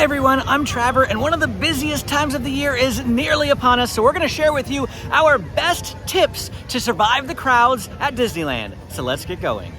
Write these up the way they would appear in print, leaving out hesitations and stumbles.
Hey everyone, I'm Trevor, and one of the busiest times of the year is nearly upon us, so we're going to share with you our best tips to survive the crowds at Disneyland. So let's get going.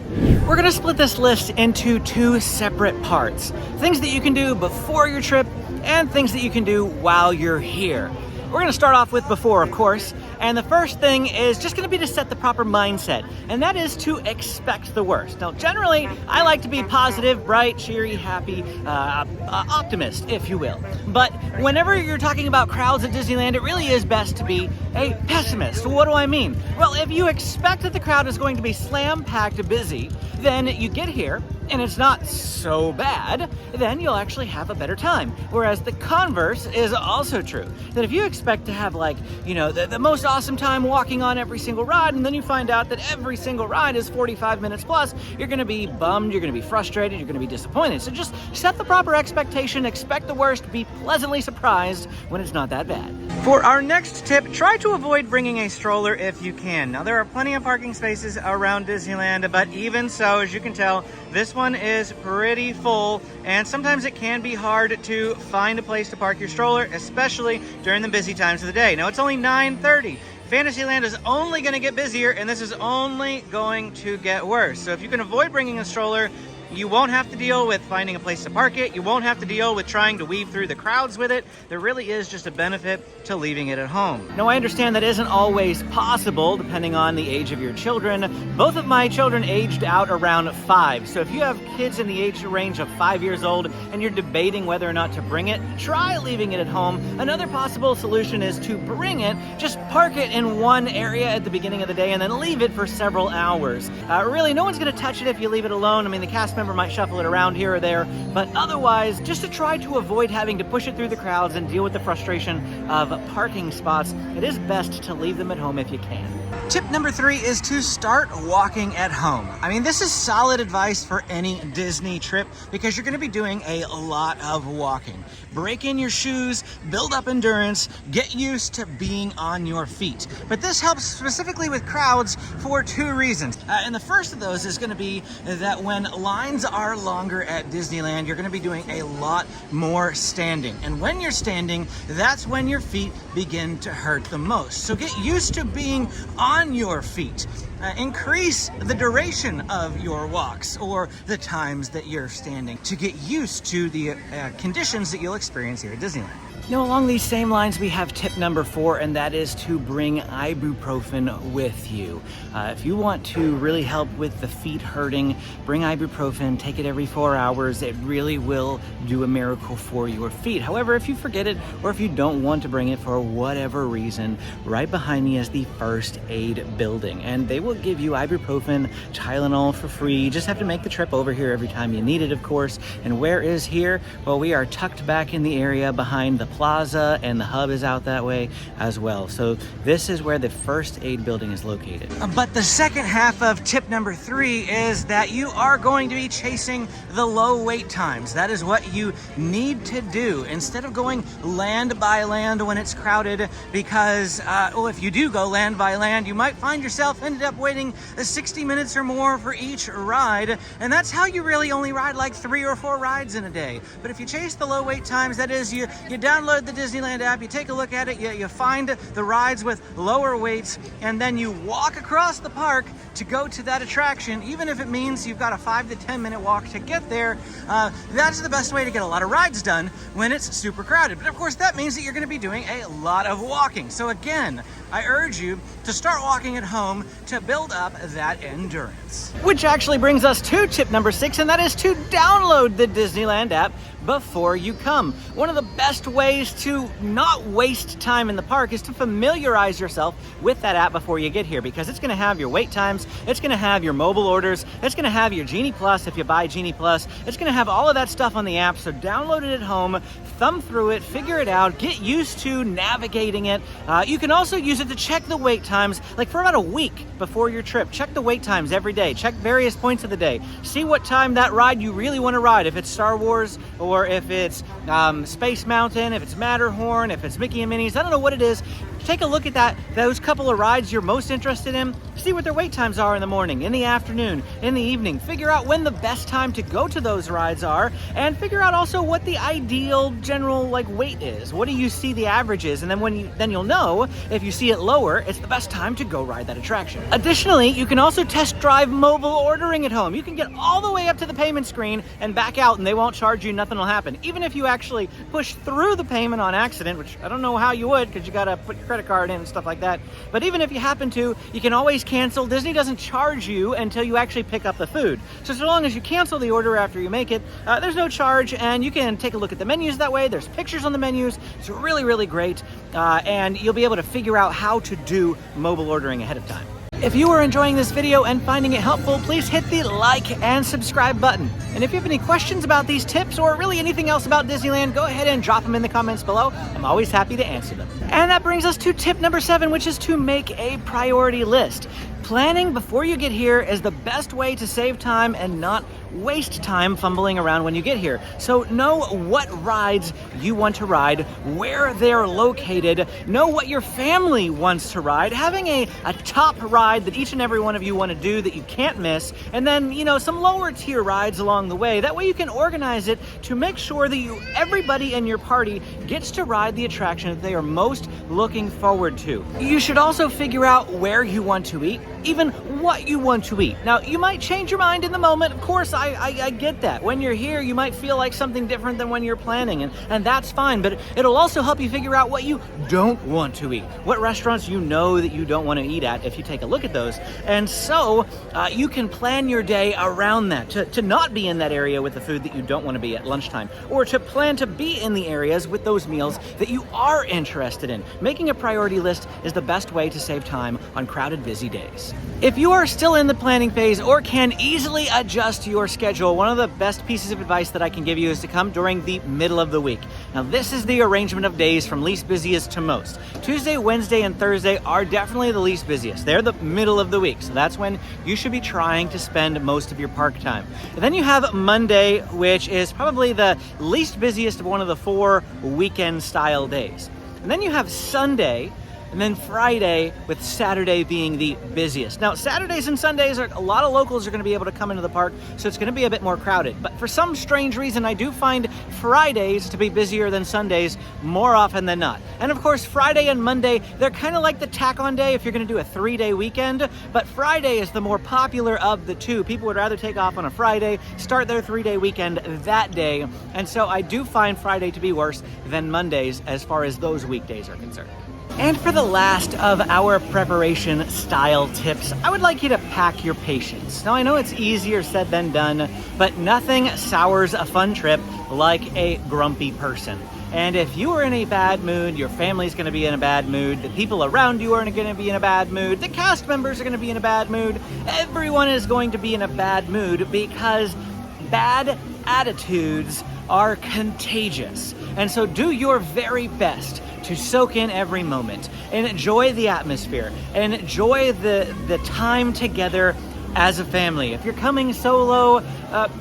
We're going to split this list into two separate parts. Things that you can do before your trip and things that you can do while you're here. We're going to start off with before, of course, and the first thing is just going to be to set the proper mindset, and that is to expect the worst. Now, generally, I like to be positive, bright, cheery, happy, optimist, if you will. But whenever you're talking about crowds at Disneyland, it really is best to be a pessimist. What do I mean? Well, if you expect that the crowd is going to be slam-packed busy, then you get here, and it's not so bad, then you'll actually have a better time. Whereas the converse is also true. That if you expect to have the most awesome time walking on every single ride, and then you find out that every single ride is 45 minutes plus, you're gonna be bummed, you're gonna be frustrated, you're gonna be disappointed. So just set the proper expectation, expect the worst, be pleasantly surprised when it's not that bad. For our next tip, try to avoid bringing a stroller if you can. Now, there are plenty of parking spaces around Disneyland, but even so, as you can tell, this one is pretty full, and sometimes it can be hard to find a place to park your stroller, especially during the busy times of the day. Now, it's only 9:30. Fantasyland is only going to get busier, and this is only going to get worse. So if you can avoid bringing a stroller, you won't have to deal with finding a place to park it. You won't have to deal with trying to weave through the crowds with it. There really is just a benefit to leaving it at home. Now, I understand that isn't always possible depending on the age of your children. Both of my children aged out around 5. So if you have kids in the age range of 5 years old and you're debating whether or not to bring it, try leaving it at home. Another possible solution is to bring it, just park it in one area at the beginning of the day and then leave it for several hours. Really, no one's gonna touch it if you leave it alone. I mean, the cast member might shuffle it around here or there, but otherwise, just to try to avoid having to push it through the crowds and deal with the frustration of parking spots, it is best to leave them at home if you can. Tip number 3 is to start walking at home. I mean, this is solid advice for any Disney trip because you're going to be doing a lot of walking. Break in your shoes, build up endurance, get used to being on your feet. But this helps specifically with crowds for 2 reasons. And the first of those is going to be that when lines are longer at Disneyland, you're going to be doing a lot more standing. And when you're standing, that's when your feet begin to hurt the most. So get used to being on your feet. Increase the duration of your walks or the times that you're standing to get used to the conditions that you'll experience here at Disneyland. Now, along these same lines, we have tip number 4, and that is to bring ibuprofen with you. If you want to really help with the feet hurting, bring ibuprofen, take it every 4 hours. It really will do a miracle for your feet. However, if you forget it or if you don't want to bring it for whatever reason, right behind me is the first aid building, and they will give you ibuprofen, Tylenol for free. You just have to make the trip over here every time you need it, of course. And where is here? Well, we are tucked back in the area behind the plaza, and the hub is out that way as well. So this is where the first aid building is located. But the second half of tip number 3 is that you are going to be chasing the low wait times. That is what you need to do instead of going land by land when it's crowded, because if you do go land by land, you might find yourself ended up waiting 60 minutes or more for each ride, and that's how you really only ride like 3 or 4 rides in a day. But if you chase the low wait times, that is, you download the Disneyland app, you take a look at it, you find the rides with lower waits, and then you walk across the park to go to that attraction, even if it means you've got a 5 to 10 minute walk to get there. That's the best way to get a lot of rides done when it's super crowded. But of course, that means that you're going to be doing a lot of walking. So again, I urge you to start walking at home to build up that endurance. Which actually brings us to tip number 6, and that is to download the Disneyland app before you come. One of the best ways to not waste time in the park is to familiarize yourself with that app before you get here, because it's going to have your wait times, it's going to have your mobile orders, it's going to have your Genie Plus if you buy Genie Plus, it's going to have all of that stuff on the app. So download it at home, thumb through it, figure it out, get used to navigating it. You can also use it to check the wait times, like for about a week before your trip. Check the wait times every day, check various points of the day, see what time that ride you really want to ride, if it's Star Wars or if it's Space Mountain, if it's Matterhorn, if it's Mickey and Minnie's, I don't know what it is. Take a look at those couple of rides you're most interested in, See what their wait times are in the morning, in the afternoon, in the evening. Figure out when the best time to go to those rides are, and figure out also what the ideal general wait is. What do you see the average is? And then you'll know if you see it lower, it's the best time to go ride that attraction. Additionally, you can also test drive mobile ordering at home. You can get all the way up to the payment screen and back out, and they won't charge you. Nothing will happen. Even if you actually push through the payment on accident, which I don't know how you would, because you gotta put your credit card in and stuff like that. But even if you happen to, you can always cancel. Disney doesn't charge you until you actually pick up the food. So long as you cancel the order after you make it, there's no charge, and you can take a look at the menus that way. There's pictures on the menus. It's really, really great, and you'll be able to figure out how to do mobile ordering ahead of time. If you are enjoying this video and finding it helpful, please hit the like and subscribe button. And if you have any questions about these tips or really anything else about Disneyland, go ahead and drop them in the comments below. I'm always happy to answer them. And that brings us to tip number 7, which is to make a priority list. Planning before you get here is the best way to save time and not waste time fumbling around when you get here. So know what rides you want to ride, where they're located, know what your family wants to ride, having a top ride that each and every one of you want to do that you can't miss, and then, some lower tier rides along the way. That way you can organize it to make sure that everybody in your party gets to ride the attraction that they are most looking forward to. You should also figure out where you want to eat, even what you want to eat. Now, you might change your mind in the moment. Of course, I get that. When you're here, you might feel like something different than when you're planning, and that's fine, but it'll also help you figure out what you don't want to eat, what restaurants you know that you don't want to eat at if you take a look at those. And so you can plan your day around that, to not be in that area with the food that you don't want to be at lunchtime, or to plan to be in the areas with those meals that you are interested in. Making a priority list is the best way to save time on crowded, busy days. If you are still in the planning phase or can easily adjust your schedule, one of the best pieces of advice that I can give you is to come during the middle of the week. Now, this is the arrangement of days from least busiest to most. Tuesday, Wednesday, and Thursday are definitely the least busiest. They're the middle of the week, so that's when you should be trying to spend most of your park time. And then you have Monday, which is probably the least busiest of one of the 4 weekend style days. And then you have Sunday, and then Friday, with Saturday being the busiest. Now, Saturdays and Sundays, a lot of locals are going to be able to come into the park, so it's going to be a bit more crowded. But for some strange reason, I do find Fridays to be busier than Sundays more often than not. And of course, Friday and Monday, they're kind of like the tack-on day if you're going to do a 3-day weekend, but Friday is the more popular of the two. People would rather take off on a Friday, start their 3-day weekend that day, and so I do find Friday to be worse than Mondays as far as those weekdays are concerned. And for the last of our preparation style tips, I would like you to pack your patience. Now, I know it's easier said than done, but nothing sours a fun trip like a grumpy person. And if you are in a bad mood, your family's going to be in a bad mood, the people around you are going to be in a bad mood, the cast members are going to be in a bad mood, everyone is going to be in a bad mood because bad attitudes are contagious. And so do your very best to soak in every moment and enjoy the atmosphere and enjoy the time together as a family. If you're coming solo,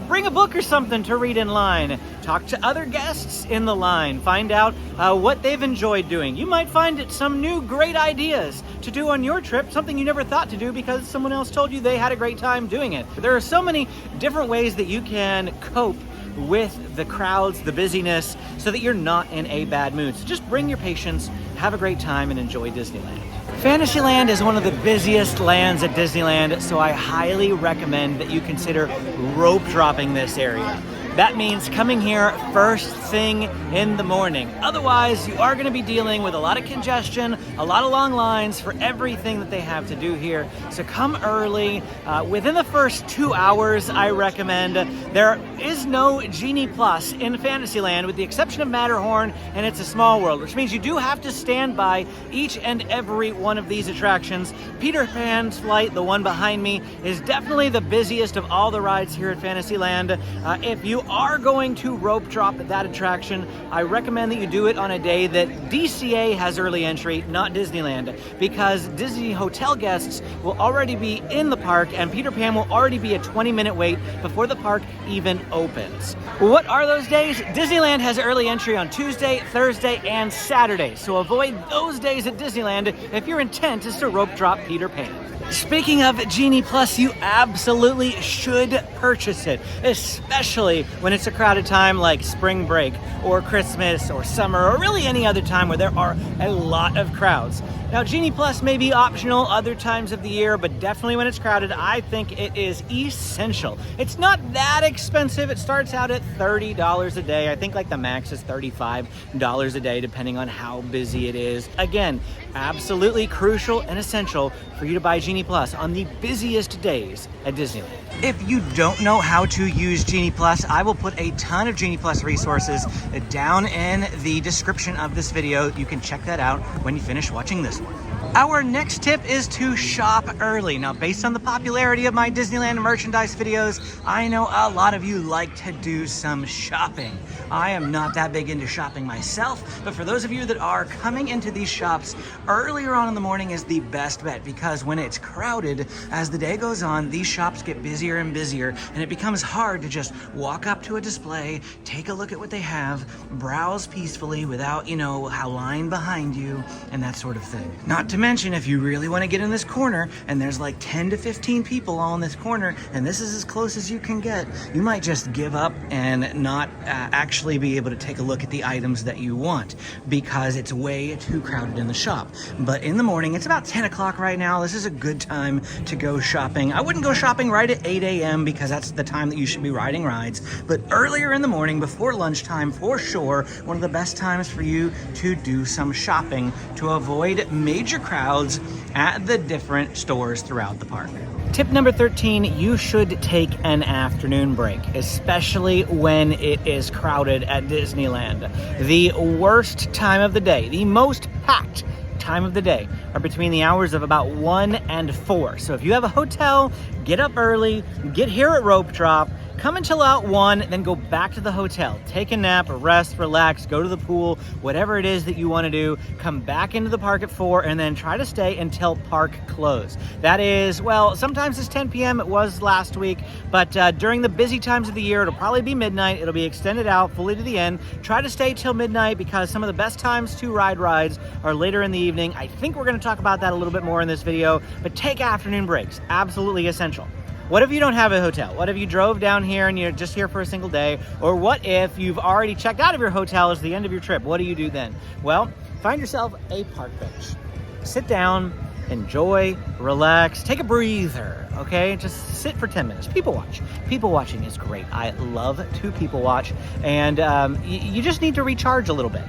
bring a book or something to read in line. Talk to other guests in the line. Find out what they've enjoyed doing. You might find some new great ideas to do on your trip, something you never thought to do because someone else told you they had a great time doing it. There are so many different ways that you can cope with the crowds, the busyness, so that you're not in a bad mood. So just bring your patience, have a great time, and enjoy Disneyland. Fantasyland is one of the busiest lands at Disneyland, so I highly recommend that you consider rope dropping this area. That means coming here first thing in the morning. Otherwise, you are going to be dealing with a lot of congestion, a lot of long lines for everything that they have to do here. So come early. Within the first 2 hours, I recommend. There is no Genie Plus in Fantasyland with the exception of Matterhorn, and it's a small world, which means you do have to stand by each and every one of these attractions. Peter Pan's flight, the one behind me, is definitely the busiest of all the rides here at Fantasyland. If you are going to rope drop at that attraction, I recommend that you do it on a day that DCA has early entry, not Disneyland, because Disney hotel guests will already be in the park and Peter Pan will already be a 20-minute wait before the park even opens. What are those days? Disneyland has early entry on Tuesday, Thursday, and Saturday, so avoid those days at Disneyland if your intent is to rope drop Peter Pan. Speaking of Genie Plus, you absolutely should purchase it, especially when it's a crowded time like spring break or Christmas or summer or really any other time where there are a lot of crowds. Now, Genie Plus may be optional other times of the year, but definitely when it's crowded, I think it is essential. It's not that expensive. It starts out at $30 a day. I think like the max is $35 a day, depending on how busy it is. Again, absolutely crucial and essential for you to buy Genie Plus on the busiest days at Disneyland. If you don't know how to use Genie Plus, I will put a ton of Genie Plus resources down in the description of this video. You can check that out when you finish watching this one. Our next tip is to shop early. Now, based on the popularity of my Disneyland merchandise videos, I know a lot of you like to do some shopping. I am not that big into shopping myself, but for those of you that are coming into these shops, earlier on in the morning is the best bet, because when it's crowded, as the day goes on, these shops get busier and busier, and it becomes hard to just walk up to a display, take a look at what they have, browse peacefully without, a line behind you, and that sort of thing. Not to mention, if you really want to get in this corner and there's like 10 to 15 people all in this corner and this is as close as you can get, you might just give up and not actually be able to take a look at the items that you want because it's way too crowded in the shop. But in the morning, it's about 10 o'clock right now. This is a good time to go shopping. I wouldn't go shopping right at 8 a.m. because that's the time that you should be riding rides, but earlier in the morning before lunchtime, for sure, one of the best times for you to do some shopping to avoid major crowds at the different stores throughout the park. Tip number 13, you should take an afternoon break, especially when it is crowded at Disneyland. The worst time of the day, the most packed time of the day are between the hours of about 1 and 4. So if you have a hotel, get up early, get here at rope drop, come until out 1, then go back to the hotel. Take a nap, rest, relax, go to the pool, whatever it is that you want to do. Come back into the park at 4 and then try to stay until park close. That is, well, sometimes it's 10 p.m. It was last week, but during the busy times of the year, it'll probably be midnight. It'll be extended out fully to the end. Try to stay till midnight because some of the best times to ride rides are later in the evening. I think we're going to talk about that a little bit more in this video, but take afternoon breaks. Absolutely essential. What if you don't have a hotel? What if you drove down here and you're just here for a single day? Or what if you've already checked out of your hotel as the end of your trip? What do you do then? Well, find yourself a park bench. Sit down, enjoy, relax, take a breather, okay? Just sit for 10 minutes. People watch. People watching is great. I love to people watch. And you just need to recharge a little bit,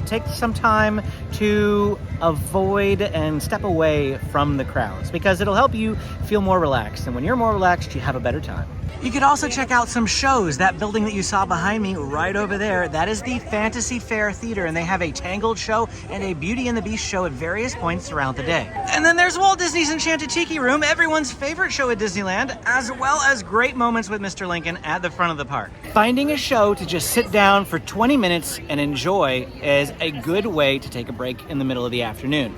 Take some time to avoid and step away from the crowds because it'll help you feel more relaxed. And when you're more relaxed, you have a better time. You could also check out some shows. That building that you saw behind me right over there, that is the Fantasy Fair Theater, and they have a Tangled show and a Beauty and the Beast show at various points throughout the day. And then there's Walt Disney's Enchanted Tiki Room, everyone's favorite show at Disneyland, as well as great moments with Mr. Lincoln at the front of the park. Finding a show to just sit down for 20 minutes and enjoy is a good way to take a break in the middle of the afternoon.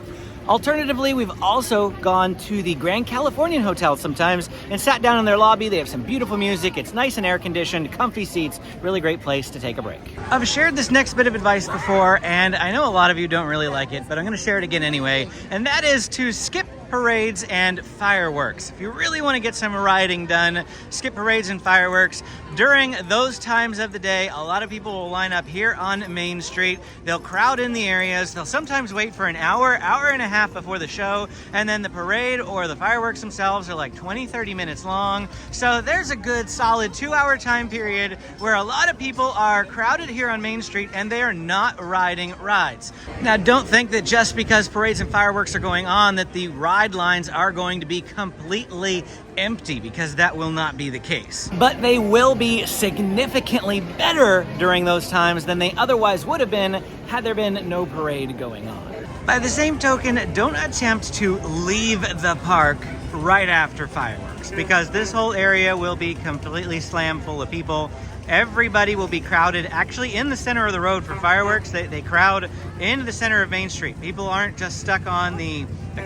Alternatively, we've also gone to the Grand Californian Hotel sometimes and sat down in their lobby. They have some beautiful music. It's nice and air-conditioned, comfy seats, really great place to take a break. I've shared this next bit of advice before, and I know a lot of you don't really like it, but I'm going to share it again anyway, and that is to skip parades and fireworks. If you really want to get some riding done, skip parades and fireworks. During those times of the day, a lot of people will line up here on Main Street. They'll crowd in the areas. They'll sometimes wait for an hour and a half before the show, and then the parade or the fireworks themselves are like 20-30 minutes long. So there's a good solid 2-hour time period where a lot of people are crowded here on Main Street and they are not riding rides. Now, don't think that just because parades and fireworks are going on that the ride lines are going to be completely empty, because that will not be the case. But they will be significantly better during those times than they otherwise would have been had there been no parade going on. By the same token, don't attempt to leave the park right after fireworks, because this whole area will be completely slammed full of people. everybody will be crowded actually in the center of the road for fireworks. They crowd into the center of Main Street. People aren't just stuck on the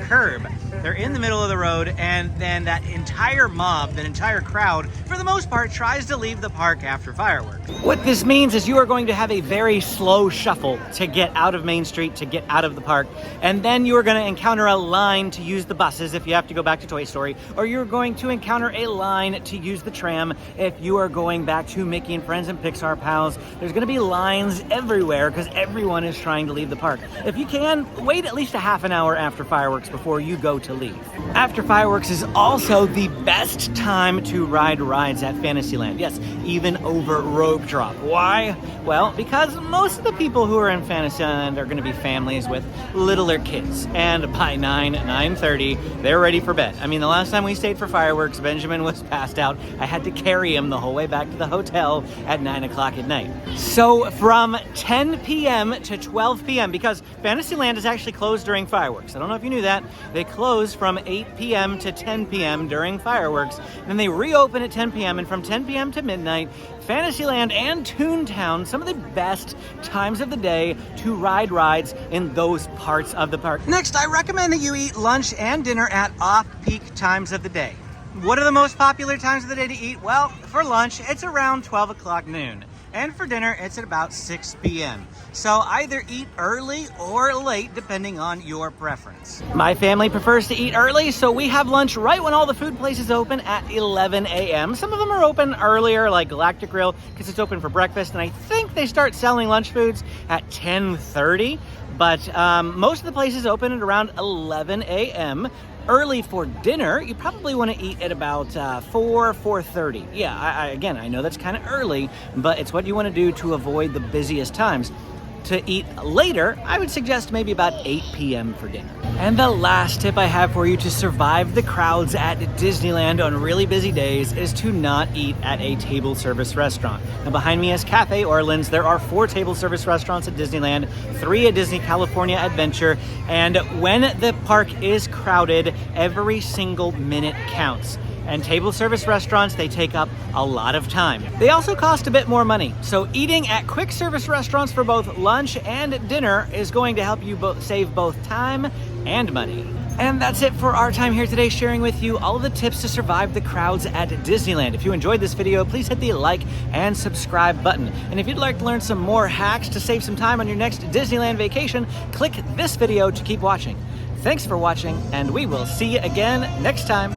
curb. They're in the middle of the road, and then that entire mob, that entire crowd, for the most part, tries to leave the park after fireworks. What this means is you are going to have a very slow shuffle to get out of Main Street, to get out of the park, and then you are going to encounter a line to use the buses if you have to go back to Toy Story, or you're going to encounter a line to use the tram if you are going back to Mickey and Friends and Pixar Pals. There's going to be lines everywhere because everyone is trying to leave the park. If you can, wait at least a half an hour after fireworks before you go to leave. After fireworks is also the best time to ride rides at Fantasyland. Yes, even over rope drop. Why? Well, because most of the people who are in Fantasyland are going to be families with littler kids. And by 9:30, they're ready for bed. I mean, the last time we stayed for fireworks, Benjamin was passed out. I had to carry him the whole way back to the hotel at 9 o'clock at night. So from 10 p.m. to 12 p.m., because Fantasyland is actually closed during fireworks. I don't know if you knew that. They close from 8 p.m. to 10 p.m. during fireworks. Then they reopen at 10 p.m. and from 10 p.m. to midnight, Fantasyland and Toontown, some of the best times of the day to ride rides in those parts of the park. Next, I recommend that you eat lunch and dinner at off-peak times of the day. What are the most popular times of the day to eat? Well, for lunch, it's around 12 o'clock noon. And for dinner, it's at about 6 p.m. So either eat early or late, depending on your preference. My family prefers to eat early, so we have lunch right when all the food places open at 11 a.m. Some of them are open earlier, like Galactic Grill, because it's open for breakfast, and I think they start selling lunch foods at 10:30. But most of the places open at around 11 a.m. Early for dinner, you probably want to eat at about 4:30. Yeah, again, I know that's kind of early, but it's what you want to do to avoid the busiest times. To eat later, I would suggest maybe about 8 p.m. for dinner. And the last tip I have for you to survive the crowds at Disneyland on really busy days is to not eat at a table service restaurant. Now behind me is Cafe Orleans. There are 4 table service restaurants at Disneyland, 3 at Disney California Adventure, and when the park is crowded, every single minute counts. And table service restaurants, they take up a lot of time. They also cost a bit more money. So eating at quick service restaurants for both lunch and dinner is going to help you save both time and money. And that's it for our time here today, sharing with you all of the tips to survive the crowds at Disneyland. If you enjoyed this video, please hit the like and subscribe button. And if you'd like to learn some more hacks to save some time on your next Disneyland vacation, click this video to keep watching. Thanks for watching, and we will see you again next time.